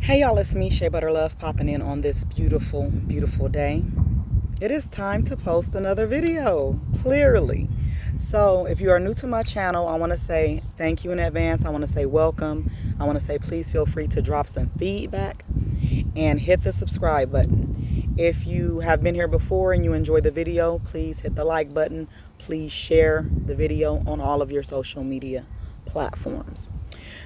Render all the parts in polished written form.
Hey y'all, it's me, Shea Butterlove, popping in on this beautiful, beautiful day. It is time to post another video, clearly. So if you are new to my channel, I want to say thank you in advance. I want to say welcome. I want to say please feel free to drop some feedback and hit the subscribe button. If you have been here before and you enjoy the video, please hit the like button. Please share the video on all of your social media platforms.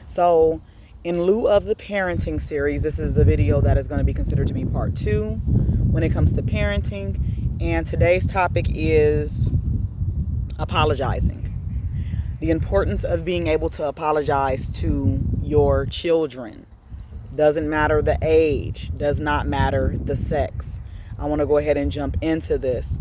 So in lieu of the parenting series, this is the video that is going to be considered to be part 2 when it comes to parenting. And today's topic is apologizing. The importance of being able to apologize to your children. Doesn't matter the age, does not matter the sex. I want to go ahead and jump into this.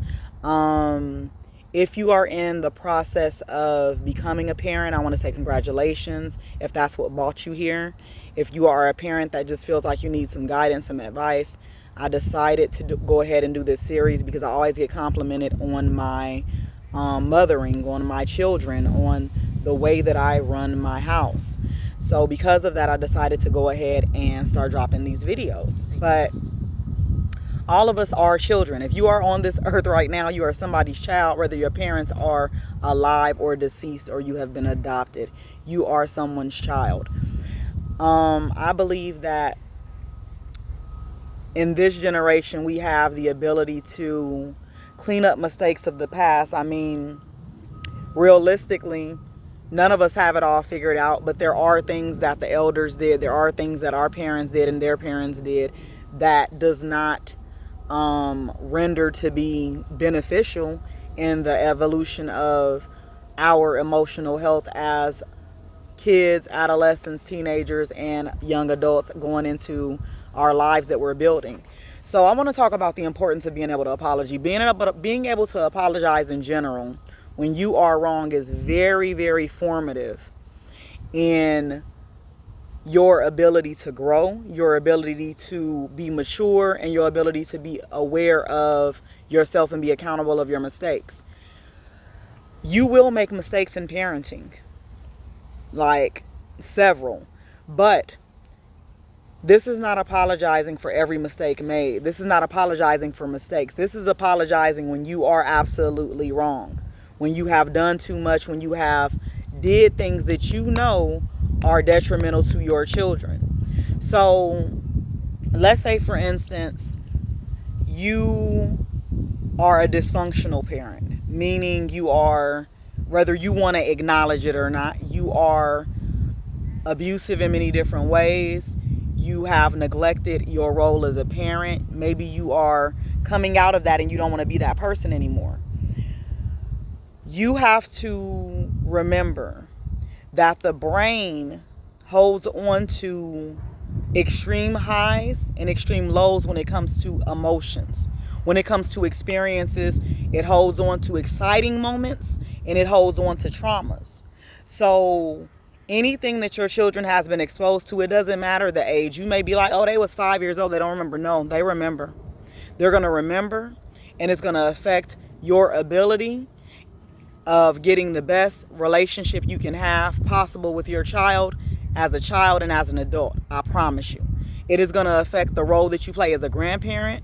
If you are in the process of becoming a parent, I want to say congratulations if that's what brought you here. If you are a parent that just feels like you need some guidance, some advice, I decided to go ahead and do this series because I always get complimented on my mothering, on my children, on the way that I run my house. So because of that, I decided to go ahead and start dropping these videos. But all of us are children. If you are on this earth right now, you are somebody's child, whether your parents are alive or deceased or you have been adopted. You are someone's child. I believe that in this generation, we have the ability to clean up mistakes of the past. I mean, realistically, none of us have it all figured out, but there are things that the elders did. There are things that our parents did and their parents did that does not render to be beneficial in the evolution of our emotional health as kids, adolescents, teenagers, and young adults going into our lives that we're building. So I want to talk about the importance of being able to apologize. Being able to apologize in general when you are wrong is very, very formative in your ability to grow, your ability to be mature, and your ability to be aware of yourself and be accountable of your mistakes. You will make mistakes in parenting, like several, but this is not apologizing for every mistake made. This is not apologizing for mistakes. This is apologizing when you are absolutely wrong, when you have done too much, when you have did things that you know are detrimental to your children. So let's say, for instance, you are a dysfunctional parent, meaning you are, whether you want to acknowledge it or not, you are abusive in many different ways. You have neglected your role as a parent. Maybe you are coming out of that and you don't want to be that person anymore. You have to remember that the brain holds on to extreme highs and extreme lows when it comes to emotions. When it comes to experiences, it holds on to exciting moments and it holds on to traumas. So anything that your children has been exposed to, it doesn't matter the age. You may be like, oh, they was 5 years old, they don't remember. No, they remember. They're going to remember, and it's going to affect your ability of getting the best relationship you can have possible with your child as a child and as an adult. I promise you. It is going to affect the role that you play as a grandparent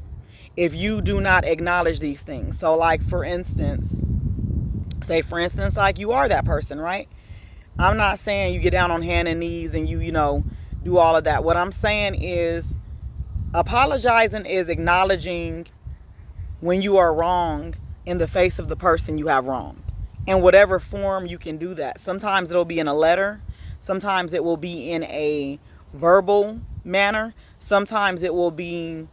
if you do not acknowledge these things. So like, for instance, like you are that person, right? I'm not saying you get down on hand and knees and you do all of that. What I'm saying is apologizing is acknowledging when you are wrong in the face of the person you have wronged. In whatever form you can do that. Sometimes it'll be in a letter. Sometimes it will be in a verbal manner. Sometimes it will be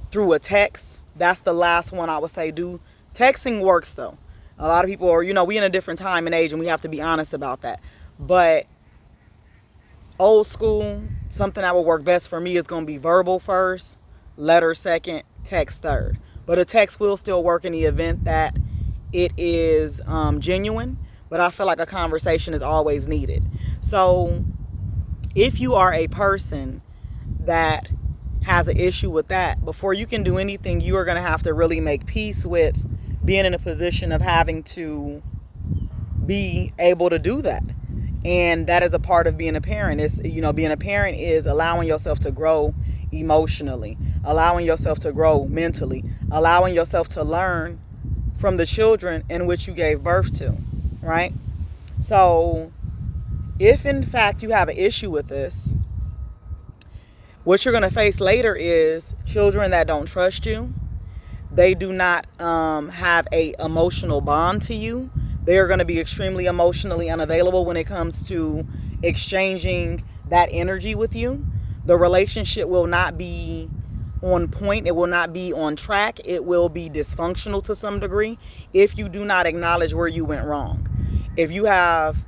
through a text. That's the last one I would say do. Texting works though. A lot of people are, we in a different time and age and we have to be honest about that. But old school, something that will work best for me is going to be verbal first, letter second, text third. But a text will still work in the event that it is genuine, but I feel like a conversation is always needed. So if you are a person that has an issue with that, before you can do anything, you are going to have to really make peace with being in a position of having to be able to do that. And that is a part of being a parent. It's, being a parent is allowing yourself to grow emotionally, allowing yourself to grow mentally, allowing yourself to learn from the children in which you gave birth to, right? So if in fact you have an issue with this, what you're going to face later is children that don't trust you. They do not have a emotional bond to you. They are going to be extremely emotionally unavailable when it comes to exchanging that energy with you. The relationship will not be on point. It will not be on track. It will be dysfunctional to some degree if you do not acknowledge where you went wrong. If you have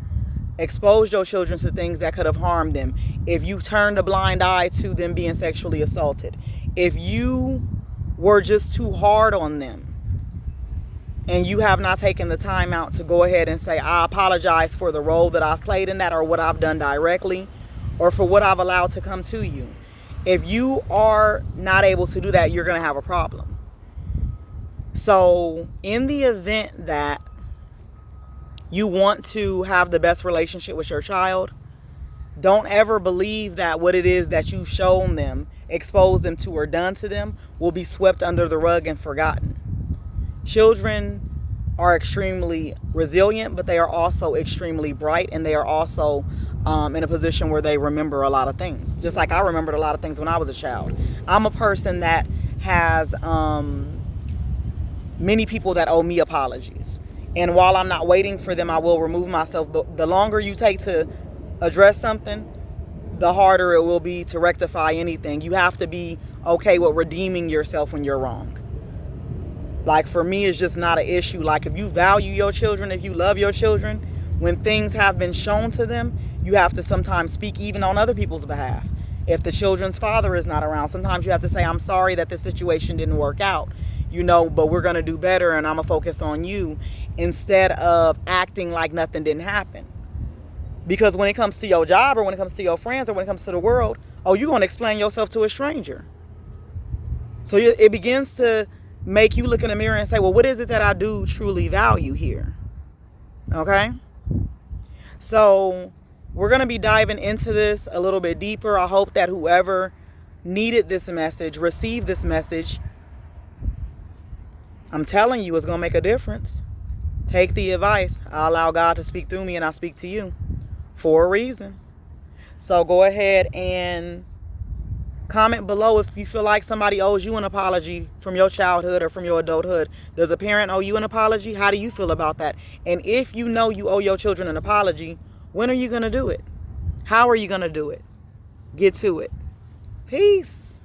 exposed your children to things that could have harmed them, if you turned a blind eye to them being sexually assaulted, if you were just too hard on them, and you have not taken the time out to go ahead and say, I apologize for the role that I've played in that, or what I've done directly, or for what I've allowed to come to you. If you are not able to do that, you're going to have a problem. So in the event that you want to have the best relationship with your child, don't ever believe that what it is that you've shown them, exposed them to, or done to them will be swept under the rug and forgotten. Children are extremely resilient, but they are also extremely bright, and they are also in a position where they remember a lot of things. Just like I remembered a lot of things when I was a child. I'm a person that has many people that owe me apologies. And while I'm not waiting for them, I will remove myself. But the longer you take to address something, the harder it will be to rectify anything. You have to be okay with redeeming yourself when you're wrong. Like, for me, it's just not an issue. Like, if you value your children, if you love your children, when things have been shown to them, you have to sometimes speak even on other people's behalf. If the children's father is not around, sometimes you have to say, I'm sorry that this situation didn't work out, but we're going to do better, and I'm going to focus on you, instead of acting like nothing didn't happen. Because when it comes to your job, or when it comes to your friends, or when it comes to the world, you're going to explain yourself to a stranger. So it begins to make you look in the mirror and say, well, what is it that I do truly value here? Okay? So we're going to be diving into this a little bit deeper. I hope that whoever needed this message, received this message. I'm telling you, it's going to make a difference. Take the advice. I allow God to speak through me, and I speak to you for a reason. So go ahead and comment below if you feel like somebody owes you an apology from your childhood or from your adulthood. Does a parent owe you an apology? How do you feel about that? And if you know you owe your children an apology, when are you going to do it? How are you going to do it? Get to it. Peace.